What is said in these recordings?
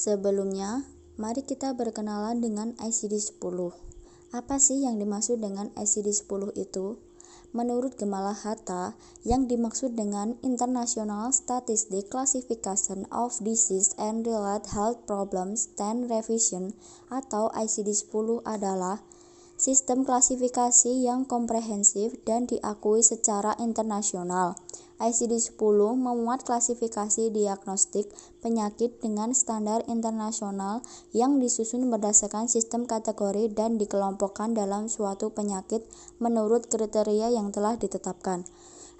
Sebelumnya, mari kita berkenalan dengan ICD-10. Apa sih yang dimaksud dengan ICD-10 itu? Menurut Gemala Hatta, yang dimaksud dengan International Statistic Classification of Disease and Related Health Problems 10 Revision atau ICD-10 adalah sistem klasifikasi yang komprehensif dan diakui secara internasional. ICD-10 memuat klasifikasi diagnostik penyakit dengan standar internasional yang disusun berdasarkan sistem kategori dan dikelompokkan dalam suatu penyakit menurut kriteria yang telah ditetapkan.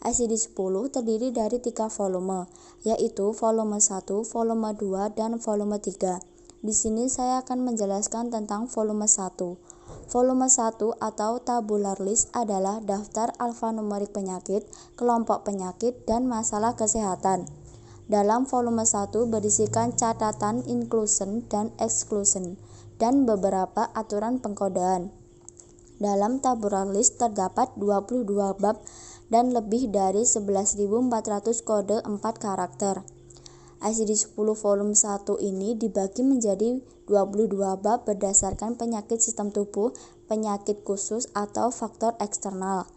ICD-10 terdiri dari 3 volume, yaitu volume 1, volume 2, dan volume 3. Di sini saya akan menjelaskan tentang volume 1. Volume 1 atau tabular list adalah daftar alfanumerik penyakit, kelompok penyakit, dan masalah kesehatan. Dalam volume 1 berisikan catatan inclusion dan exclusion, dan beberapa aturan pengkodean. Dalam tabular list terdapat 22 bab dan lebih dari 11.400 kode 4 karakter. ICD-10 volume 1 ini dibagi menjadi 22 bab berdasarkan penyakit sistem tubuh, penyakit khusus, atau faktor eksternal.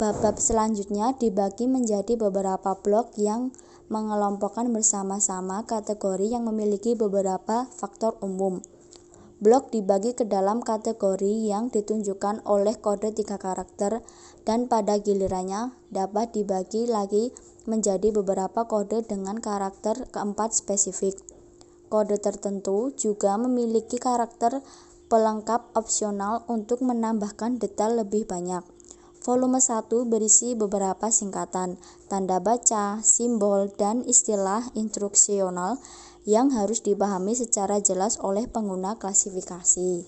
Bab-bab selanjutnya dibagi menjadi beberapa blok yang mengelompokkan bersama-sama kategori yang memiliki beberapa faktor umum. Blok dibagi ke dalam kategori yang ditunjukkan oleh kode 3 karakter dan pada gilirannya dapat dibagi lagi menjadi beberapa kode dengan karakter keempat spesifik. Kode tertentu juga memiliki karakter pelengkap opsional untuk menambahkan detail lebih banyak. Volume 1 berisi beberapa singkatan, tanda baca, simbol, dan istilah instruksional yang harus dipahami secara jelas oleh pengguna klasifikasi.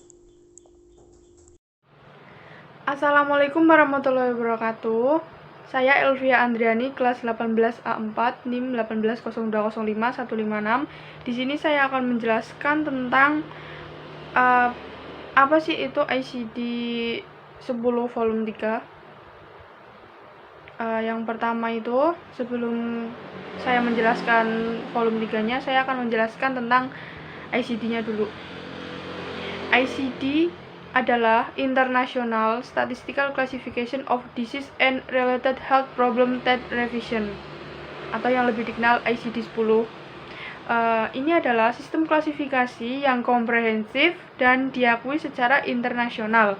Assalamualaikum warahmatullahi wabarakatuh. Saya Elvia Andriani, kelas 18A4, NIM 180205156. Di sini saya akan menjelaskan tentang apa sih itu ICD-10 volume 3. Yang pertama itu, sebelum saya menjelaskan volume 3-nya, saya akan menjelaskan tentang ICD-nya dulu. ICD adalah International Statistical Classification of Disease and Related Health Problem 10 Revision, atau yang lebih dikenal ICD-10. Ini adalah sistem klasifikasi yang komprehensif dan diakui secara internasional.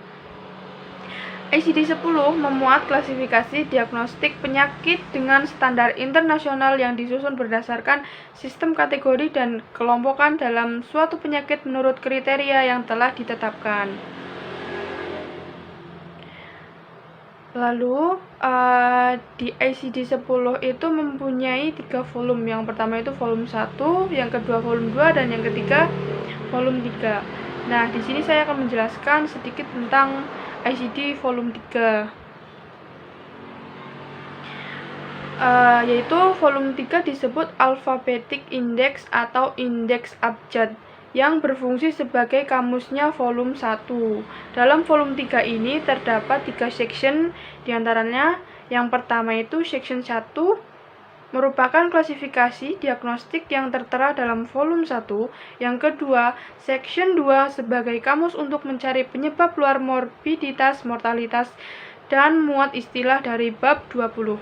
ICD-10 memuat klasifikasi diagnostik penyakit dengan standar internasional yang disusun berdasarkan sistem kategori dan kelompokan dalam suatu penyakit menurut kriteria yang telah ditetapkan. Lalu, di ICD-10 itu mempunyai 3 volume. Yang pertama itu volume 1, yang kedua volume 2, dan yang ketiga volume 3. Nah, di sini saya akan menjelaskan sedikit tentang ICD volume 3. Yaitu volume 3 disebut Alphabetic Index atau Indeks Abjad yang berfungsi sebagai kamusnya volume 1. Dalam volume 3 ini terdapat 3 section, diantaranya yang pertama itu section 1 merupakan klasifikasi diagnostik yang tertera dalam volume 1. Yang kedua, section 2 sebagai kamus untuk mencari penyebab luar morbiditas, mortalitas, dan muat istilah dari bab 20.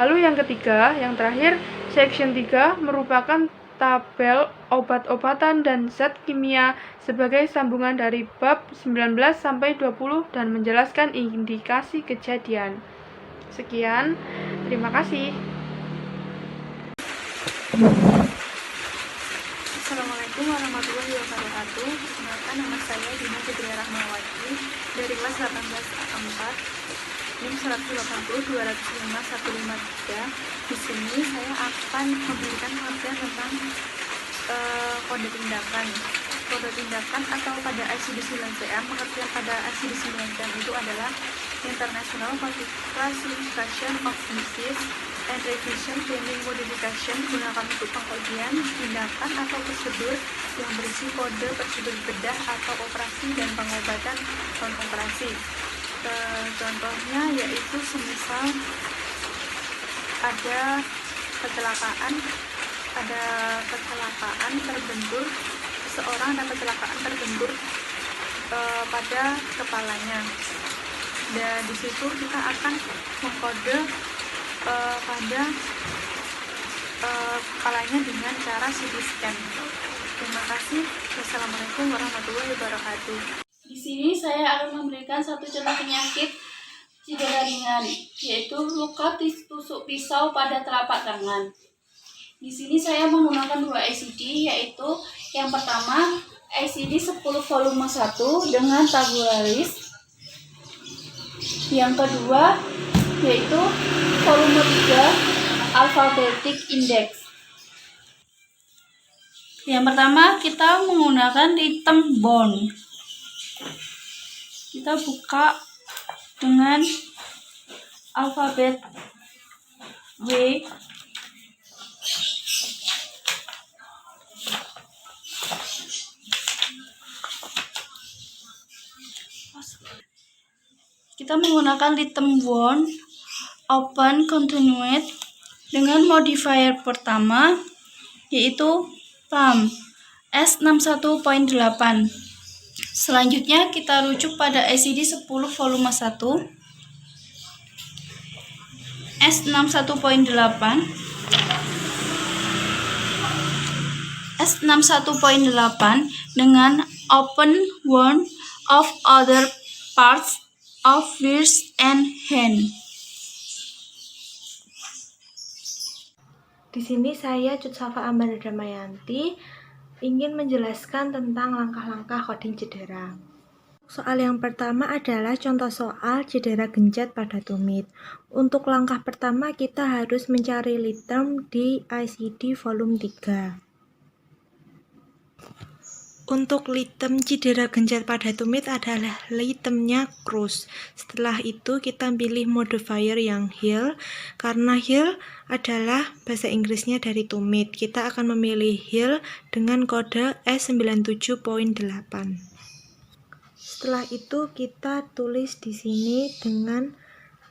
Lalu yang ketiga, yang terakhir, section 3 merupakan tabel obat-obatan dan zat kimia sebagai sambungan dari bab 19 sampai 20 dan menjelaskan indikasi kejadian. Sekian, terima kasih. Assalamualaikum warahmatullahi wabarakatuh. Perkenalkan, nama saya Dina Fitria Rahmawati dari kelas 18A4 NIM 180205153. Di sini saya akan memberikan pengertian tentang kode tindakan. Kode tindakan atau pada ICD-9-CM, pengertian pada ICD-9-CM itu adalah International Classification of Disease and Revision Pending Modification, gunakan untuk pengkajian tindakan atau prosedur yang berisi kode prosedur bedah atau operasi dan pengobatan non-operasi. Contohnya yaitu semisal ada kecelakaan ada kecelakaan terbentur, seseorang ada kecelakaan terbentur pada kepalanya. Dan di situ kita akan mengkode pada kepalanya dengan cara CT scan. Terima kasih. Wassalamualaikum warahmatullahi wabarakatuh. Di sini saya akan memberikan satu contoh penyakit cedera ringan, yaitu luka tusuk pisau pada telapak tangan. Di sini saya menggunakan 2 ICD, yaitu yang pertama ICD 10 volume 1 dengan tabularis. Yang kedua yaitu volume 3 alphabetic index. Yang pertama kita menggunakan rhythm bone. Kita buka dengan alfabet W. Kita menggunakan rhythm bone open continued dengan modifier pertama yaitu PAM S61.8. Selanjutnya kita rujuk pada ICD 10 volume 1 S61.8 dengan open one of other parts of wrist and hand. Di sini saya Cutsafa Ambana Damayanti ingin menjelaskan tentang langkah-langkah coding cedera. Soal yang pertama adalah contoh soal cedera gencet pada tumit. Untuk langkah pertama kita harus mencari litterm di ICD volume 3. Untuk litterm cedera gencet pada tumit adalah littermnya cruise. Setelah itu kita pilih modifier yang heel. Karena heel adalah bahasa Inggrisnya dari tumit, kita akan memilih heel dengan kode S97.8. Setelah itu kita tulis di sini dengan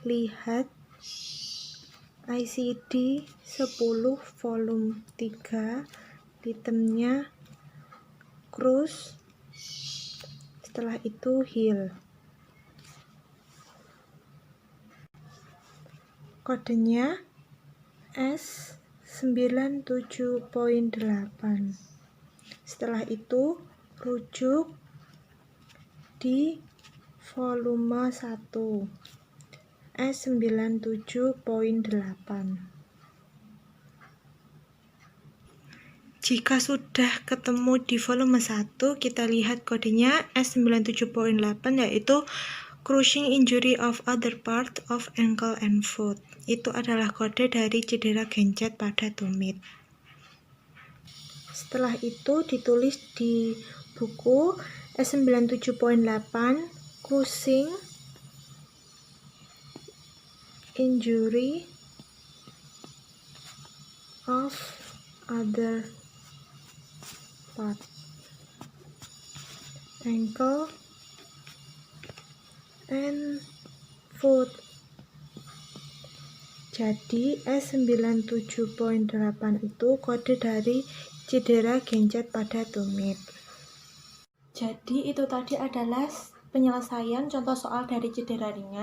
lihat ICD 10 volume 3, littermnya cruise, setelah itu heel. Kodenya S97.8. Setelah itu rujuk di volume 1 S97.8. Jika sudah ketemu di volume 1, kita lihat kodenya S97.8 yaitu crushing injury of other part of ankle and foot. Itu adalah kode dari cedera gencet pada tumit. Setelah itu ditulis di buku S97.8 crushing injury of other part, ankle and foot. Jadi S97.8 itu kode dari cedera gencet pada tumit. Jadi itu tadi adalah penyelesaian contoh soal dari cedera ringan.